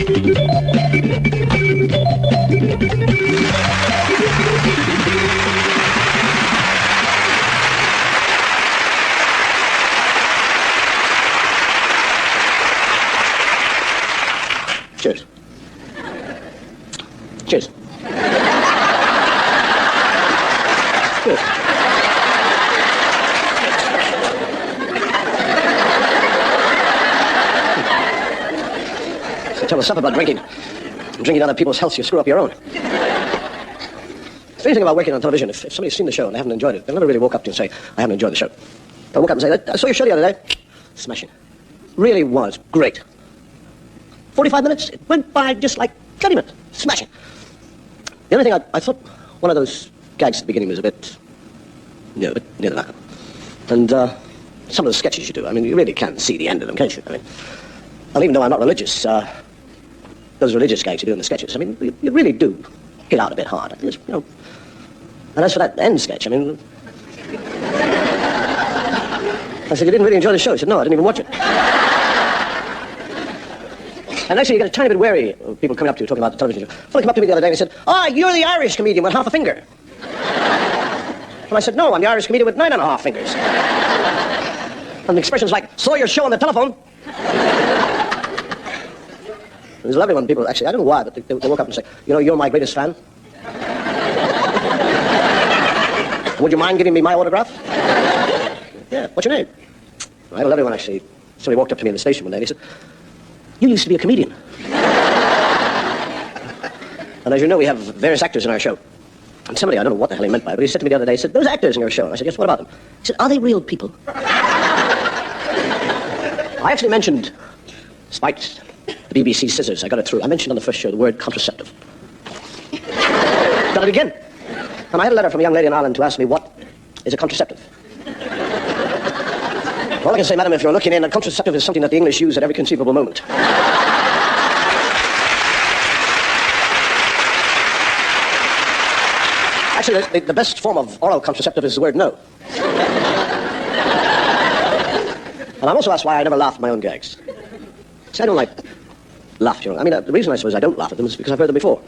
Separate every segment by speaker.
Speaker 1: Cheers. Cheers. Cheers. So tell us something about drinking. Drinking other people's health, you screw up your own. The funny thing about working on television, if somebody's seen the show and they haven't enjoyed it, they'll never really walk up to you and say, I haven't enjoyed the show. They'll walk up and say, I saw your show the other day. Smashing. Really was great. 45 minutes, it went by just like 30 minutes. Smashing. The only thing I thought one of those gags at the beginning was a bit near the knuckle. And some of the sketches you do, I mean, you really can see the end of them, can't you? I mean, and even though I'm not religious, those religious gags you do in the sketches, I mean, you really do hit out a bit hard. Just, you know. And as for that end sketch, I mean, I said, you didn't really enjoy the show? He said, no, I didn't even watch it. And actually, you get a tiny bit wary of people coming up to you talking about the television show. A fellow came up to me the other day and he said, you're the Irish comedian with half a finger. And I said, no, I'm the Irish comedian with 9.5 fingers. And the expression's like, saw your show on the telephone. It was lovely when people, actually, I don't know why, but they woke up and say, you know, you're my greatest fan. Would you mind giving me my autograph? Yeah, what's your name? I had a lovely one, actually. Somebody walked up to me in the station one day and he said, you used to be a comedian. And as you know, we have various actors in our show. And somebody, I don't know what the hell he meant by it, but he said to me the other day, he said, those actors in your show. And I said, yes, what about them? He said, are they real people? I actually mentioned, despite the BBC scissors, I got it through. I mentioned on the first show the word contraceptive. Got it again. And I had a letter from a young lady in Ireland to ask me, what is a contraceptive? All I can say, madam, if you're looking in, a contraceptive is something that the English use at every conceivable moment. Actually, the best form of oral contraceptive is the word no. And I'm also asked why I never laugh at my own gags. See, I don't like laugh, you know. I mean, the reason I suppose I don't laugh at them is because I've heard them before.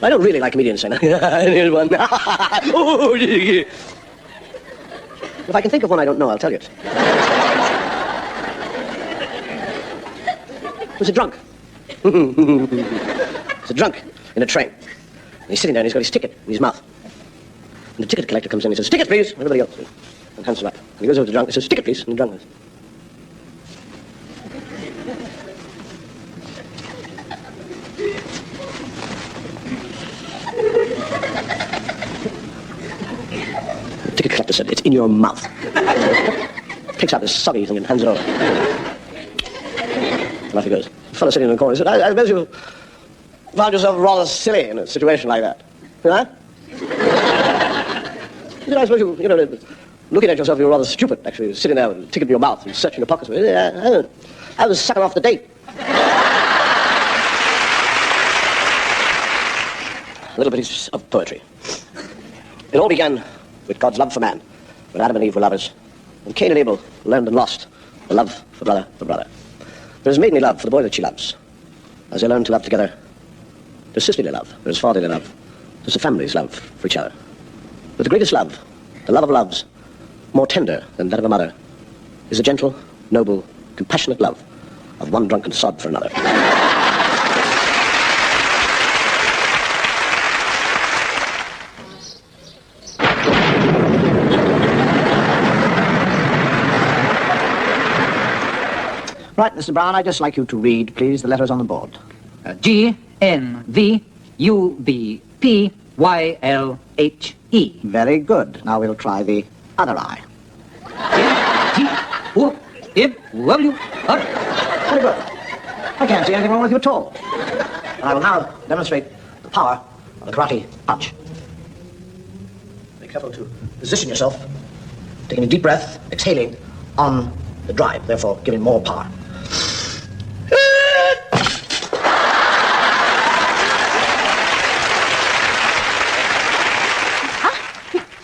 Speaker 1: I don't really like comedians saying, here's one. If I can think of one I don't know, I'll tell you it. It was a drunk. It's a drunk in a train. And he's sitting there and he's got his ticket in his mouth. And the ticket collector comes in and he says, ticket, please. Everybody else. And hands him up. And he goes over to the drunk and says, ticket, please. And the drunk goes. The ticket collector said, it's in your mouth. Takes out this soggy thing and hands it over. And off he goes. The fellow sitting in the corner, he said, I suppose you found yourself rather silly in a situation like that. You know? He said, I suppose you know, looking at yourself, you're rather stupid, actually, sitting there with a ticket in your mouth and searching your pockets. I was sucking off the date. A little bit of poetry. It all began with God's love for man, when Adam and Eve were lovers, and Cain and Abel learned and lost the love for brother. There is maidenly love for the boy that she loves, as they learn to love together. There's sisterly love, there's fatherly love, there's the family's love for each other. But the greatest love, the love of loves, more tender than that of a mother, is the gentle, noble, compassionate love of one drunken sod for another.
Speaker 2: Right, Mr. Brown, I'd just like you to read, please, the letters on the board. G-N-V-U-B-P-Y-L-H-E. Very good. Now we'll try the other eye.
Speaker 1: G-O-M-W-R. Very good. I can't see anything wrong with you at all. And I will now demonstrate the power of the karate punch. Be careful to position yourself, taking a deep breath, exhaling on the drive, therefore giving more power.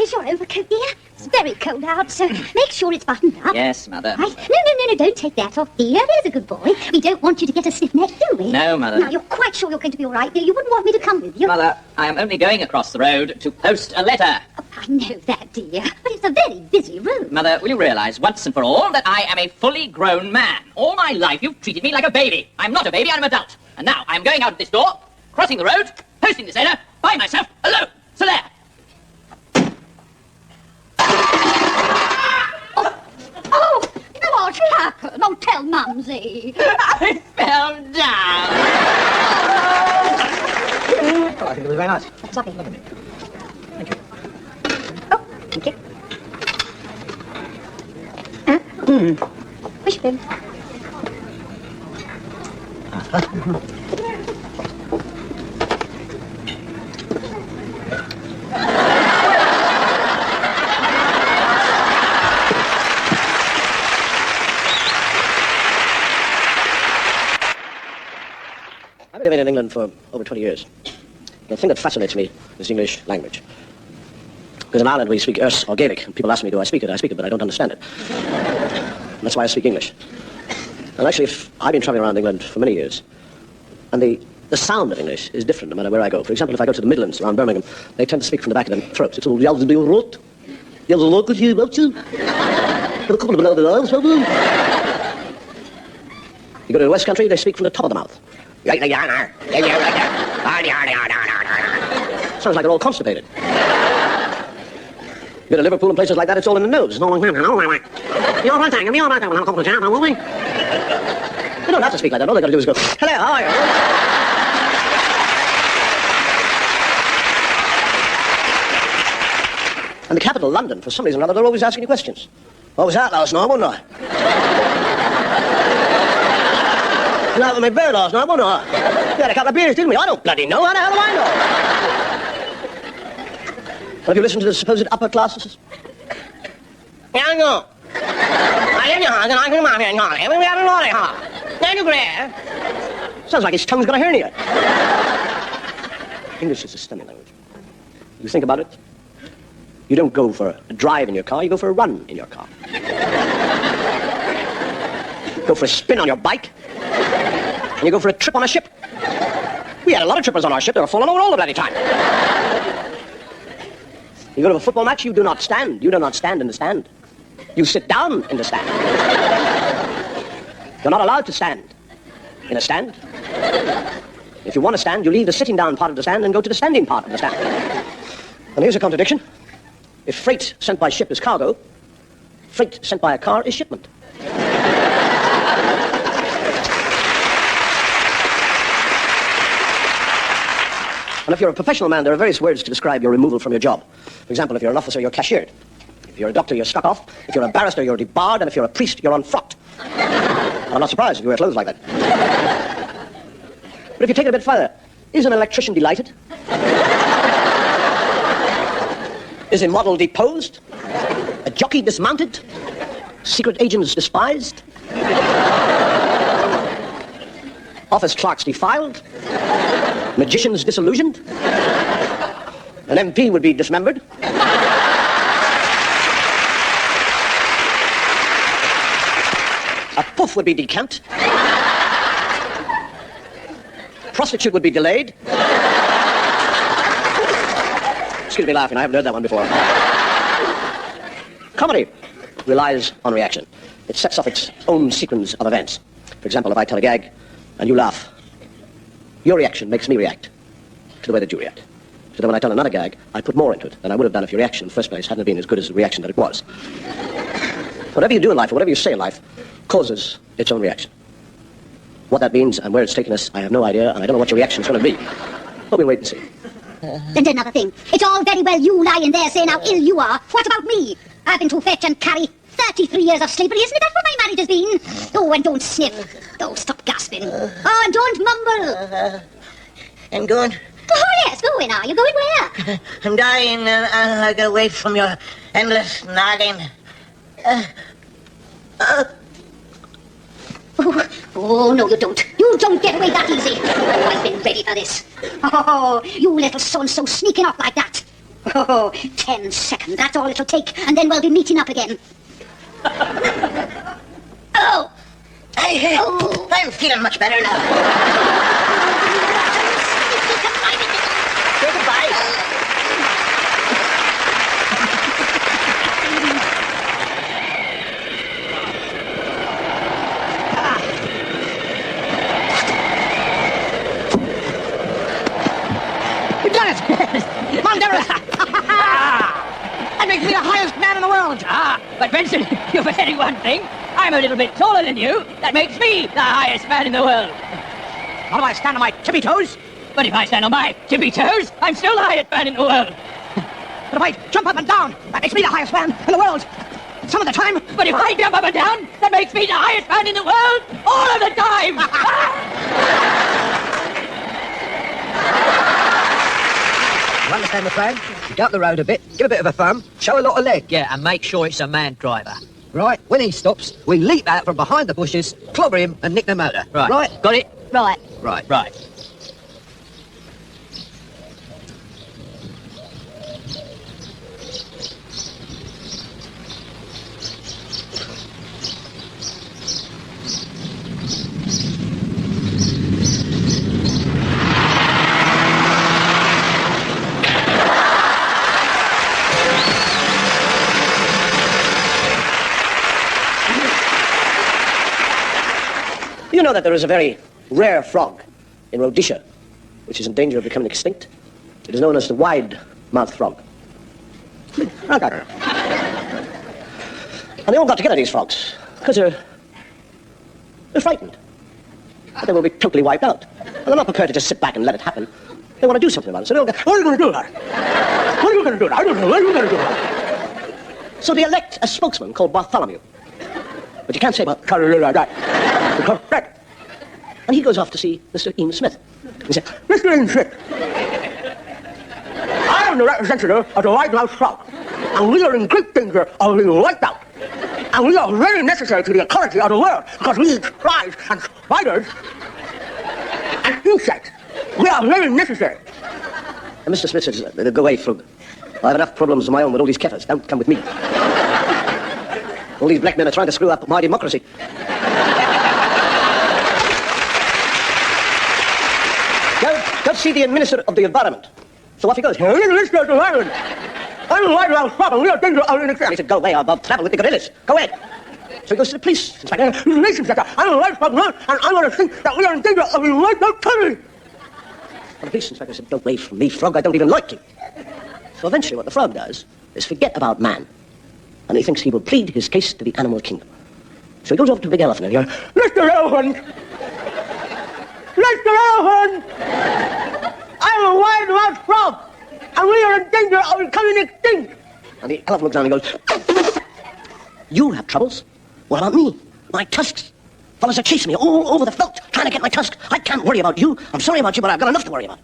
Speaker 3: Is your overcoat here? It's very cold out, sir. Make sure it's buttoned up.
Speaker 4: Yes, Mother.
Speaker 3: Right. No, don't take that off, dear. There's a good boy. We don't want you to get a stiff neck, do we?
Speaker 4: No, Mother.
Speaker 3: Now, you're quite sure you're going to be all right, dear? You wouldn't want me to come with you?
Speaker 4: Mother, I am only going across the road to post a letter.
Speaker 3: Oh, I know that, dear. But it's a very busy road.
Speaker 4: Mother, will you realise once and for all that I am a fully grown man? All my life you've treated me like a baby. I'm not a baby, I'm an adult. And now I'm going out of this door, crossing the road, posting this letter, by myself, alone. So there.
Speaker 3: Oh, what happened? Oh, tell Mumsy.
Speaker 4: I fell down.
Speaker 1: Oh, I think it was very nice.
Speaker 3: That's lovely.
Speaker 1: Look at me.
Speaker 3: Thank you. Oh, thank you. Wishbone.
Speaker 1: I've been in England for over 20 years. The thing that fascinates me is the English language. Because in Ireland we speak Erse or Gaelic, and people ask me, do I speak it? I speak it, but I don't understand it. And that's why I speak English. And actually, I've been travelling around England for many years, and the sound of English is different no matter where I go. For example, if I go to the Midlands around Birmingham, they tend to speak from the back of their throats. It's all yells be rot. Yells look at you, about you. A couple of below the lines, you go to the West Country, they speak from the top of the mouth. Sounds like they're all constipated. You go to Liverpool and places like that, it's all in the nose. It's all like, you're right, thank you, They don't have to speak like that. All they got to do is go, hello, how are you? And the capital, London, for some reason or other, they're always asking you questions. What was that last night, wasn't I? You know, my beer last night, wasn't I? We had a couple of beers, didn't we? I don't bloody know. How the hell do I know? Have you listened to the supposed upper classes? Yeah, I know. Sounds like his tongue's got a hernia. English is a stunning language. You think about it, you don't go for a drive in your car, you go for a run in your car. You go for a spin on your bike, and you go for a trip on a ship. We had a lot of trippers on our ship, they were falling over all the bloody time. You go to a football match, you do not stand. You do not stand in the stand. You sit down in the stand. You're not allowed to stand in a stand. If you want to stand, you leave the sitting down part of the stand and go to the standing part of the stand. And here's a contradiction. If freight sent by ship is cargo, freight sent by a car is shipment. And if you're a professional man, there are various words to describe your removal from your job. For example, if you're an officer, you're cashiered. If you're a doctor, you're struck off. If you're a barrister, you're debarred. And if you're a priest, you're unfrocked. I'm not surprised if you wear clothes like that. But if you take it a bit further, is an electrician delighted? Is a model deposed? A jockey dismounted? Secret agents despised? Office clerks defiled? Magicians disillusioned? An MP would be dismembered? A poof would be decamped? Prostitute would be delayed? Excuse me laughing, I haven't heard that one before. Comedy relies on reaction. It sets off its own sequence of events. For example, if I tell a gag and you laugh, your reaction makes me react to the way that you react. So that when I tell another gag, I put more into it than I would have done if your reaction in the first place hadn't been as good as the reaction that it was. Whatever you do in life, or whatever you say in life, causes its own reaction. What that means and where it's taken us, I have no idea, and I don't know what your reaction's going to be. But we'll wait and see.
Speaker 3: And another thing. It's all very well you lying there saying how ill you are. What about me? I've been to fetch and carry 33 years of slavery. Isn't it that what my marriage has been? Oh, and don't sniff. Oh, stop gasping. Oh, and don't mumble.
Speaker 5: I'm going.
Speaker 3: Oh, yes, going, are you? Going where?
Speaker 5: I'm dying, and I'll get away from your endless nagging.
Speaker 3: Oh, no, you don't. You don't get away that easy. Oh, I've been ready for this. Oh, you little so-and-so sneaking off like that. Oh, 10 seconds, that's all it'll take, and then we'll be meeting up again. Oh!
Speaker 5: I'm feeling much better now.
Speaker 3: Say goodbye.
Speaker 2: You've done it! Monderos! That makes me the highest man in the world!
Speaker 4: But Benson, you're forgetting one thing. I'm a little bit taller than you. That makes me the highest man in the world.
Speaker 2: How do I stand on my tippy toes?
Speaker 4: But if I stand on my tippy toes, I'm still the highest man in the world.
Speaker 2: But if I jump up and down, that makes me the highest man in the world. Some of the time.
Speaker 4: But if I jump up and down, that makes me the highest man in the world all of the time.
Speaker 1: You understand the plan? You go up the road a bit, give a bit of a thumb, show a lot of leg.
Speaker 4: Yeah, and make sure it's a man driver.
Speaker 1: Right, when he stops, we leap out from behind the bushes, clobber him and nick the motor.
Speaker 4: Right. Got it?
Speaker 3: Right.
Speaker 1: Right.
Speaker 4: Right.
Speaker 1: You know that there is a very rare frog in Rhodesia, which is in danger of becoming extinct. It is known as the wide-mouthed frog. And they all got together, these frogs, because they're frightened. But they will be totally wiped out. And they're not prepared to just sit back and let it happen. They want to do something about it. So they all go, what are you going to do about it? What are you going to do? I don't know. What are you going to do about it? So they elect a spokesman called Bartholomew. But you can't say Bartholomew like that. Because that. And he goes off to see Mr. Ian Smith. He said, Mr. Ian Smith, I am the representative of the white-mouthed frog, and we are in great danger of being wiped out. And we are very necessary to the ecology of the world, because we eat flies and spiders and insects. We are very necessary. And Mr. Smith says, go away, Frog. I have enough problems of my own with all these ketters. Don't come with me. All these black men are trying to screw up my democracy. Go see the Minister of the Environment. So off he goes. I'm the Minister of the Environment. I'm the white-mouthed frog, and we are dangerous of an He said, go away, I'll travel with the gorillas. Go ahead. So he goes to the police inspector. Police inspector, I'm the white frog, and I want to think that we are in danger of being wiped out totally. And the police inspector said, don't wait for me, Frog, I don't even like you. So eventually what the frog does is forget about man. And he thinks he will plead his case to the animal kingdom. So he goes over to the big elephant and he goes, Mr. Elephant! Mr. Elephant! I'm a wide-mouthed frog, and we are in danger of becoming extinct. And the elephant looks down and goes, you have troubles? What about me? My tusks. Fellas are chasing me all over the veldt, trying to get my tusk. I can't worry about you. I'm sorry about you, but I've got enough to worry about.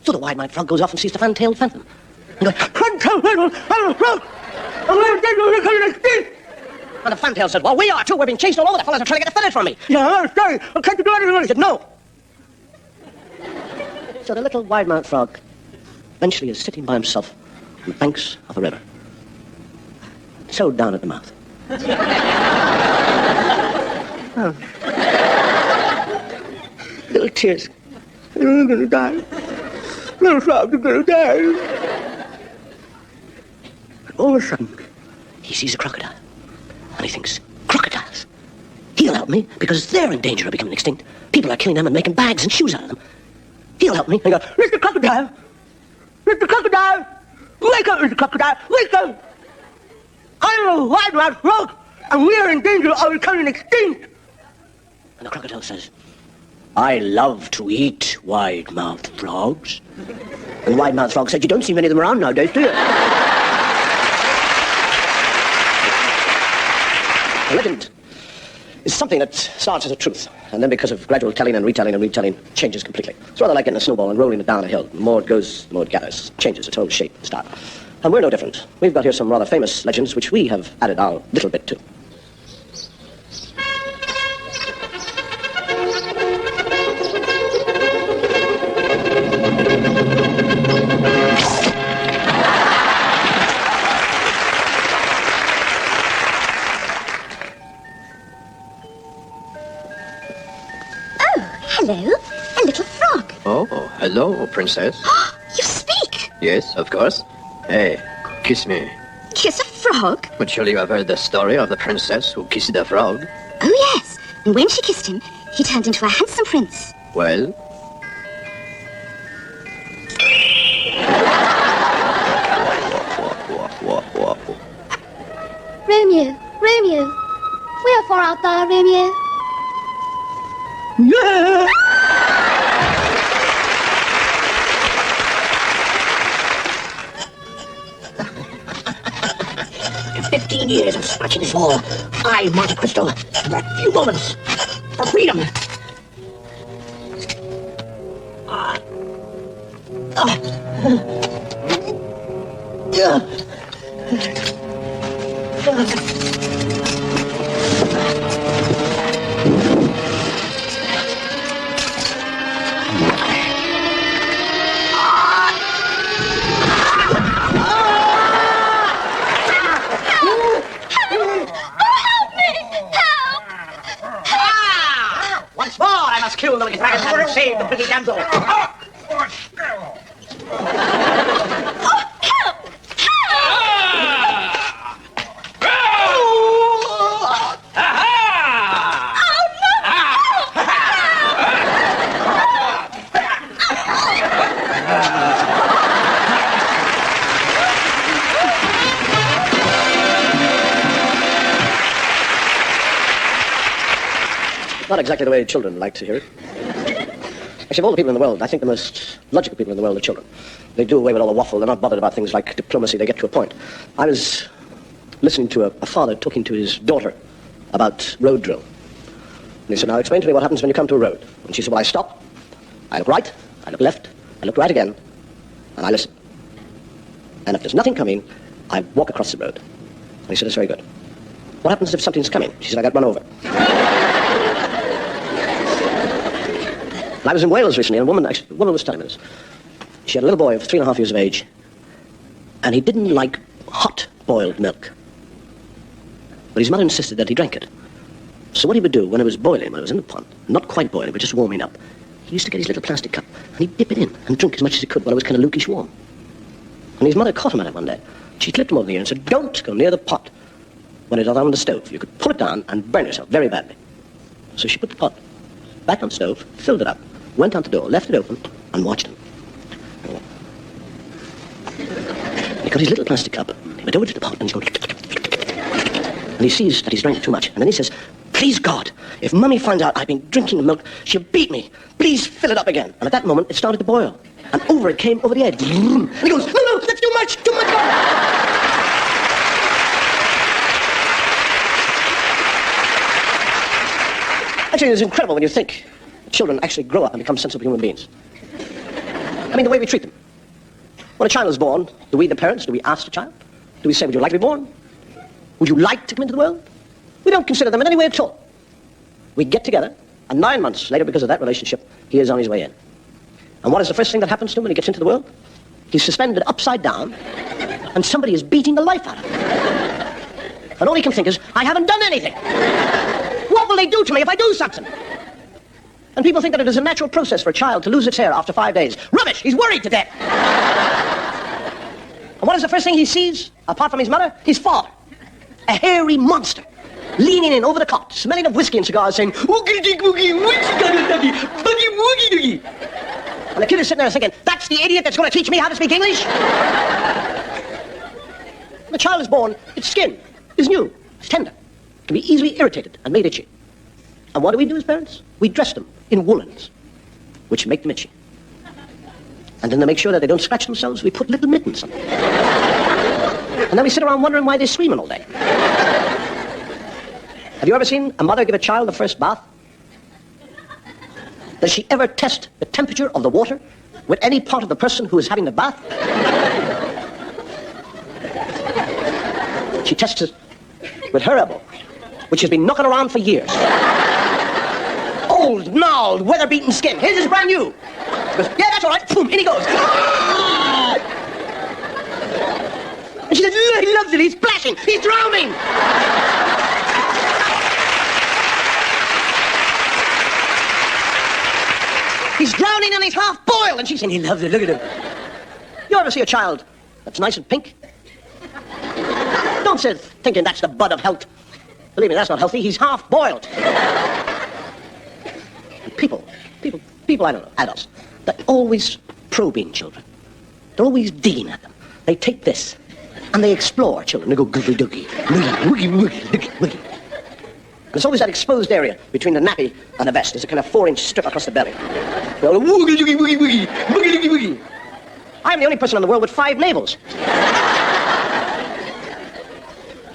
Speaker 1: So the wide-mouthed frog goes off and sees the fan-tailed phantom. He goes, fan-tailed phantom, I'm a frog, and we're in danger of becoming extinct. And the fantail said, well, we are too. We're being chased all over. The fellas are trying to get the feathers from me. Yeah, I'm sorry. I can't do anything. He said, no. So the little wide-mouthed frog eventually is sitting by himself on the banks of a river, sewed down at the mouth. Oh. Little tears. You're going to die. Little frog, you're going to die. But all of a sudden, he sees a crocodile. And he thinks, crocodiles. He'll help me because they're in danger of becoming extinct. People are killing them and making bags and shoes out of them. He'll help me. And he goes, Mr. Crocodile! Mr. Crocodile! Wake up, Mr. Crocodile! Wake up! I'm a wide-mouthed frog, and we are in danger of becoming extinct. And the crocodile says, I love to eat wide-mouthed frogs. And the wide-mouthed frog said, you don't see many of them around nowadays, do you? The legend is something that starts as a truth, and then because of gradual telling and retelling, changes completely. It's rather like getting a snowball and rolling it down a hill. The more it goes, the more it gathers, changes its whole shape and style. And we're no different. We've got here some rather famous legends, which we have added our little bit to.
Speaker 3: Romeo, a little frog.
Speaker 6: Oh, hello, princess.
Speaker 3: You speak.
Speaker 6: Yes, of course. Hey, kiss me.
Speaker 3: Kiss a frog?
Speaker 6: But surely you have heard the story of the princess who kissed a frog.
Speaker 3: Oh, yes. And when she kissed him, he turned into a handsome prince.
Speaker 6: Well?
Speaker 3: Romeo, Romeo. Where far out there, Romeo?
Speaker 1: Yeah.
Speaker 2: 15 years of scratching this wall. I, Monte Cristo, for a few moments for freedom. Once more, I must kill the wicked dragon and save the pretty damsel.
Speaker 1: Not exactly the way children like to hear it. Actually, of all the people in the world, I think the most logical people in the world are children. They do away with all the waffle. They're not bothered about things like diplomacy. They get to a point. I was listening to a father talking to his daughter about road drill. And he said, now explain to me what happens when you come to a road. And she said, well, I stop, I look right, I look left, I look right again, and I listen. And if there's nothing coming, I walk across the road. And he said, that's very good. What happens if something's coming? She said, I got run over. I was in Wales recently, and a woman was telling me this. She had a little boy of 3.5 years of age, and he didn't like hot boiled milk. But his mother insisted that he drank it. So what he would do when it was boiling, when it was in the pot, not quite boiling, but just warming up, he used to get his little plastic cup, and he'd dip it in and drink as much as he could while it was kind of lukish warm. And his mother caught him at it one day. She clipped him over the ear and said, don't go near the pot when it's on the stove. You could pull it down and burn yourself very badly. So she put the pot back on the stove, filled it up, went out the door, left it open, and watched him. He got his little plastic cup, he went over to the pot, and he's going... And he sees that he's drank too much. And then he says, please God, if Mummy finds out I've been drinking the milk, she'll beat me. Please fill it up again. And at that moment, it started to boil. And over it came over the edge. And he goes, no, that's too much more. Actually, it's incredible when you think children actually grow up and become sensible human beings. I mean, the way we treat them. When a child is born, do we, the parents, do we ask the child? Do we say, would you like to be born? Would you like to come into the world? We don't consider them in any way at all. We get together, and 9 months later, because of that relationship, he is on his way in. And what is the first thing that happens to him when he gets into the world? He's suspended upside down, and somebody is beating the life out of him. And all he can think is, I haven't done anything. What will they do to me if I do something? And people think that it is a natural process for a child to lose its hair after 5 days. Rubbish! He's worried to death. And what is the first thing he sees, apart from his mother? His father. A hairy monster, leaning in over the cot, smelling of whiskey and cigars, saying, oogie woogie, woogie boogie woogie doogie. And the kid is sitting there thinking, that's the idiot that's going to teach me how to speak English? When the child is born, its skin is new, it's tender, can be easily irritated and made itchy. And what do we do as parents? We dress them in woolens, which make them itchy. And then to make sure that they don't scratch themselves, we put little mittens on them. And then we sit around wondering why they're screaming all day. Have you ever seen a mother give a child the first bath? Does she ever test the temperature of the water with any part of the person who is having the bath? She tests it with her elbow, which has been knocking around for years. Old, gnarled, weather-beaten skin. His is brand new. She goes, yeah, that's all right. Boom, in he goes. And she says, he loves it. He's splashing. He's drowning. He's drowning and he's half-boiled. And she's saying he loves it. Look at him. You ever see a child that's nice and pink? Don't sit thinking that's the bud of health. Believe me, that's not healthy. He's half-boiled. People, I don't know, adults, they're always probing children. They're always digging at them. They take this and they explore children. They go googie-doogie, woogie, woogie, doogie, woogie. And there's always that exposed area between the nappy and the vest. There's a kind of 4-inch strip across the belly. They go woogie, doogie, woogie, woogie, woogie, doogie, woogie. I'm the only person in the world with 5 navels.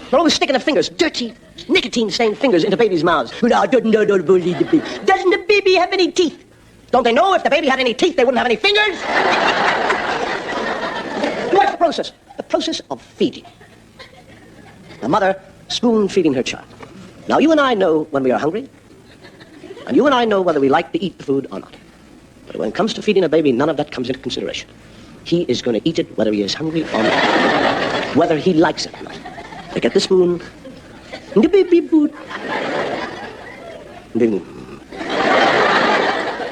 Speaker 1: They're always sticking their fingers, dirty, nicotine-stained fingers, into babies' mouths. Doesn't the baby have any teeth? Don't they know if the baby had any teeth, they wouldn't have any fingers? What's the process? The process of feeding. The mother spoon-feeding her child. Now, you and I know when we are hungry, and you and I know whether we like to eat the food or not. But when it comes to feeding a baby, none of that comes into consideration. He is going to eat it whether he is hungry or not, whether he likes it or not. They get the spoon, and the baby food.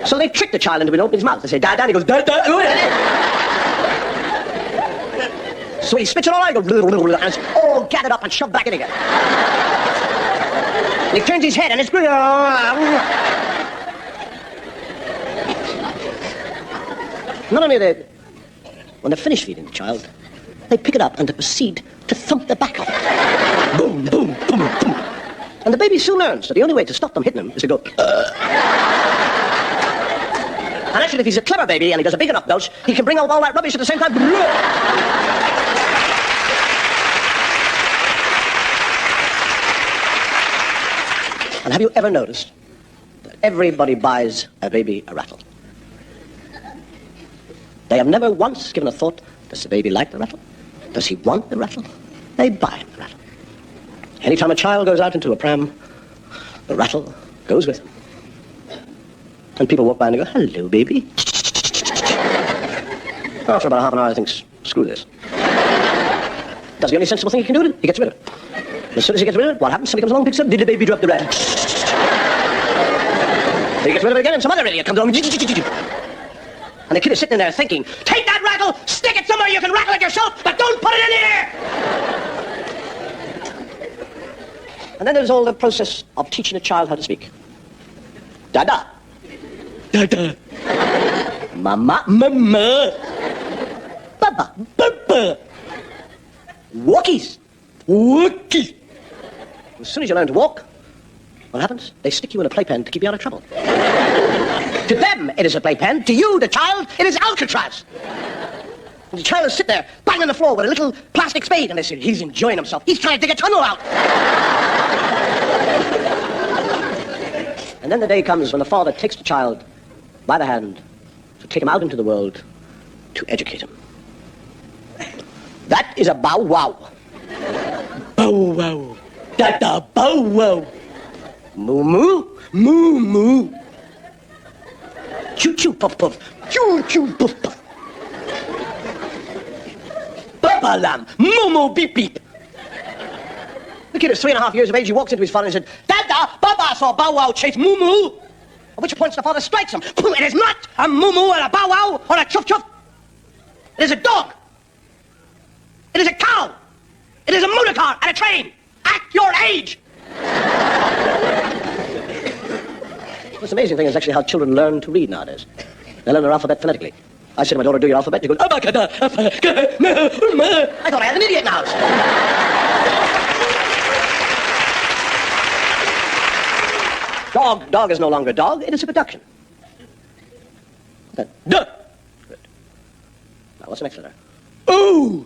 Speaker 1: So they trick the child into opening his mouth. They say, "Dad," and he goes, "Dad, Dad." So he spits it all out, and it's all gathered up and shoved back in again. And he turns his head, and it's good. Not only are they, when they're finished feeding the child, they pick it up and they proceed to thump the back of it. Boom, boom, boom, boom. And the baby soon learns that the only way to stop them hitting him is to go, And actually, if he's a clever baby and he does a big enough belch, he can bring out all that rubbish at the same time. And have you ever noticed that everybody buys a baby a rattle? They have never once given a thought, does the baby like the rattle? Does he want the rattle? They buy him the rattle. Anytime a child goes out into a pram, the rattle goes with him. And people walk by and they go, "Hello, baby." After about half an hour, I think, screw this. That's the only sensible thing he can do with it. He gets rid of it. As soon as he gets rid of it, what happens? Somebody comes along, picks it up, did the baby drop the rattle? He gets rid of it again, and some other idiot comes along. And the kid is sitting there thinking, "Take that rattle, stick it somewhere you can rattle it yourself, but don't put it in here!" And then there's all the process of teaching a child how to speak. Dada. Dada. Mama. Mama. Baba. Baba. Walkies. Walkies. As soon as you learn to walk, what happens? They stick you in a playpen to keep you out of trouble. To them, it is a playpen. To you, the child, it is Alcatraz. And the child will sit there, banging the floor with a little plastic spade, and they say, "He's enjoying himself. He's trying to dig a tunnel out." And then the day comes when the father takes the child by the hand to take him out into the world to educate him. That is a bow wow. Bow wow. Dada bow wow. Moo moo. Moo moo. Choo choo puff puff. Choo choo puff puff. Baba lamb. Moo moo beep beep. The kid is 3.5 years of age. He walks into his father and said, "Dada, Baba saw Bow Wow chase Moo Moo." At which point the father strikes him. It is not a Moo Moo or a Bow Wow or a Chuff Chuff. It is a dog. It is a cow. It is a motor car and a train. At your age. What's amazing thing is actually how children learn to read nowadays. They learn their alphabet phonetically. I said to my daughter, "Do your alphabet." She goes, "Abacada." I thought I had an idiot in the house. Dog is no longer dog. It is a production. Duh. Good. Now, what's the next letter? O.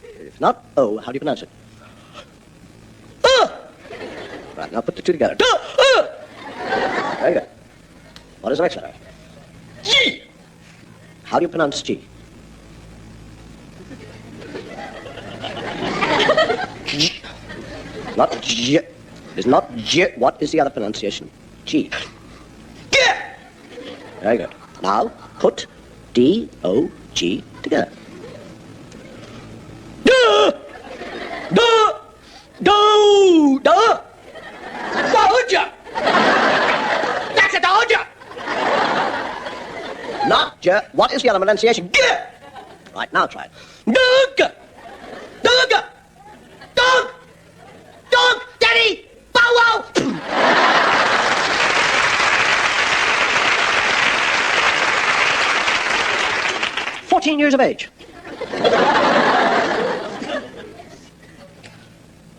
Speaker 1: If not O, how do you pronounce it? Right, now put the two together. Very good. What is the next letter? G. How do you pronounce G? G. Not G. It's not G. What is the other pronunciation? G. G. Very good. Now put D-O-G together. Duh! Duh! Duh! Duh! Dahoja! That's a dahoja! Not J. What is the other pronunciation? G. Right, now try it. Dog. Dog. Dog. Dog. Daddy. Bow wow. 14 years of age.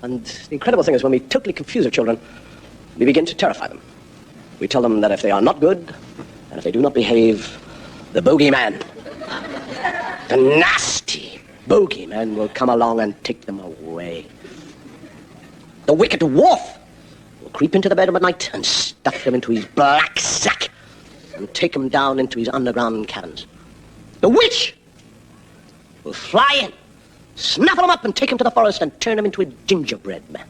Speaker 1: And the incredible thing is when we totally confuse our children, we begin to terrify them. We tell them that if they are not good, and if they do not behave, the bogeyman, the nasty bogeyman will come along and take them away. The wicked dwarf will creep into the bedroom at night and stuff them into his black sack and take them down into his underground caverns. The witch will fly in, snaffle him up and take him to the forest and turn him into a gingerbread man.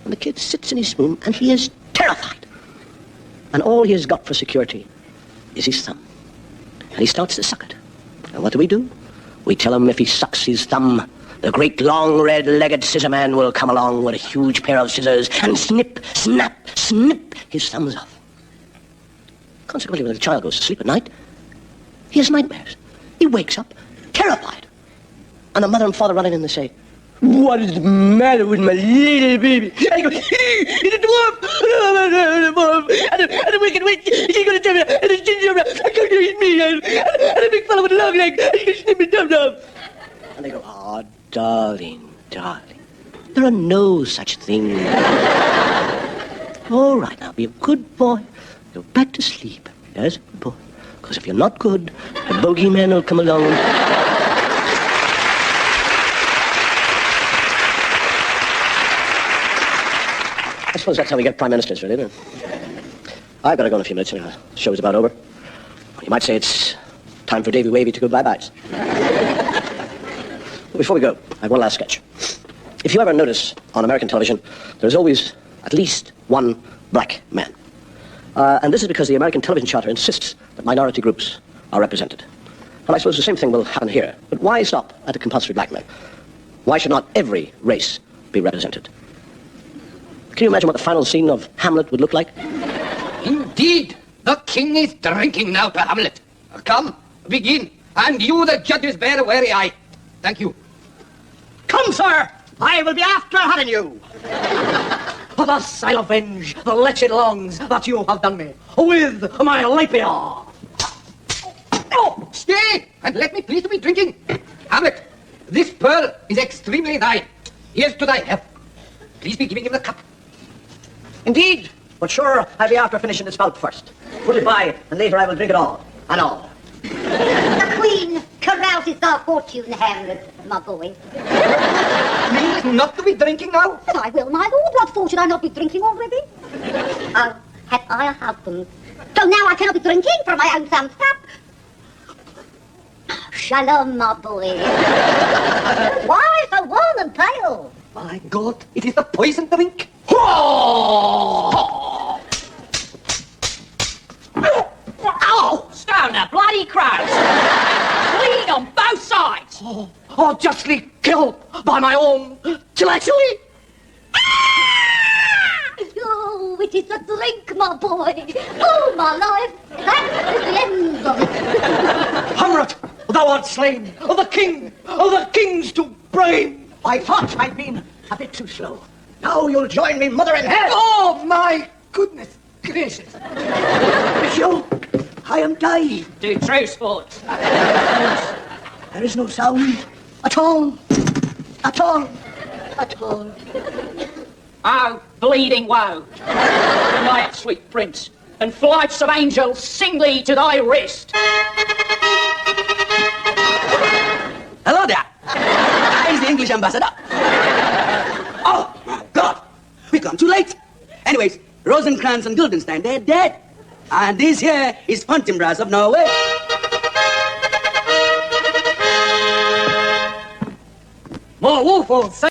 Speaker 1: And the kid sits in his room and he is terrified. And all he has got for security is his thumb. And he starts to suck it. And what do? We tell him if he sucks his thumb, the great long red-legged scissor man will come along with a huge pair of scissors and snip, snap, snip his thumbs off. Consequently, when the child goes to sleep at night, he has nightmares. He wakes up terrified. And the mother and father run in and they say, "What is the matter with my little baby?" And he goes, "He's a dwarf! And a wicked witch! She's going to turn me out! And a gingerbread! And eat me! And a big fellow with a long leg! And he's going to snip me thumbs off!" And they go, "Ah, darling, darling, there are no such things. All right, now, be a good boy. Go back to sleep. Yes, good boy. Because if you're not good, the bogeyman will come along." I suppose that's how we get prime ministers, really, isn't it? I've got to go in a few minutes. The show's about over. You might say it's time for Davy Wavy to go bye-byes. Before we go, I have one last sketch. If you ever notice on American television, there's always at least one black man. And this is because the American television charter insists that minority groups are represented. Well, I suppose the same thing will happen here. But why stop at the compulsory black men? Why should not every race be represented? Can you imagine what the final scene of Hamlet would look like?
Speaker 7: Indeed, the king is drinking now to Hamlet. Come, begin, and you, the judges, bear a wary eye. Thank you.
Speaker 2: Come, sir! I will be after having you! Thus I'll avenge the wretched wrongs that you have done me with my rapier.
Speaker 7: Oh, stay, and let me please to be drinking. Hamlet, this pearl is extremely thine. Here's to thy health. Please be giving him the cup.
Speaker 2: Indeed, but sure, I'll be after finishing this bout first. Put it by, and later I will drink it all, and all.
Speaker 3: The Queen carouses her fortune, Hamlet, my boy.
Speaker 7: Means not to be drinking now?
Speaker 3: But I will, my lord. What for should I not be drinking already? Oh, have I a husband? So now I cannot be drinking from my own thumb's cup. Shalom, my boy. Why so wan and pale?
Speaker 7: My God, it is the poison drink.
Speaker 4: Ow! Stand there, bloody crowds! Bleeding on both sides!
Speaker 2: Oh, justly killed by my own actually.
Speaker 3: Oh, it is the drink, my boy. Oh, my life. That is the end of it.
Speaker 2: Hamlet, thou art slain. Of the kings to blame. I thought I'd been a bit too slow. Now you'll join me, mother in hell.
Speaker 7: Oh, my goodness gracious.
Speaker 2: Monsieur, I am dying.
Speaker 4: Do true sport.
Speaker 2: There is no sound at all. At all. At all.
Speaker 4: Oh, bleeding woe. Good night, sweet prince, and flights of angels sing thee to thy wrist.
Speaker 8: Hello there. I'm the English ambassador. Oh, my God. We come too late. Anyways, Rosencrantz and Guildenstern, they're dead. And this here is Fortinbras of Norway.
Speaker 2: More woeful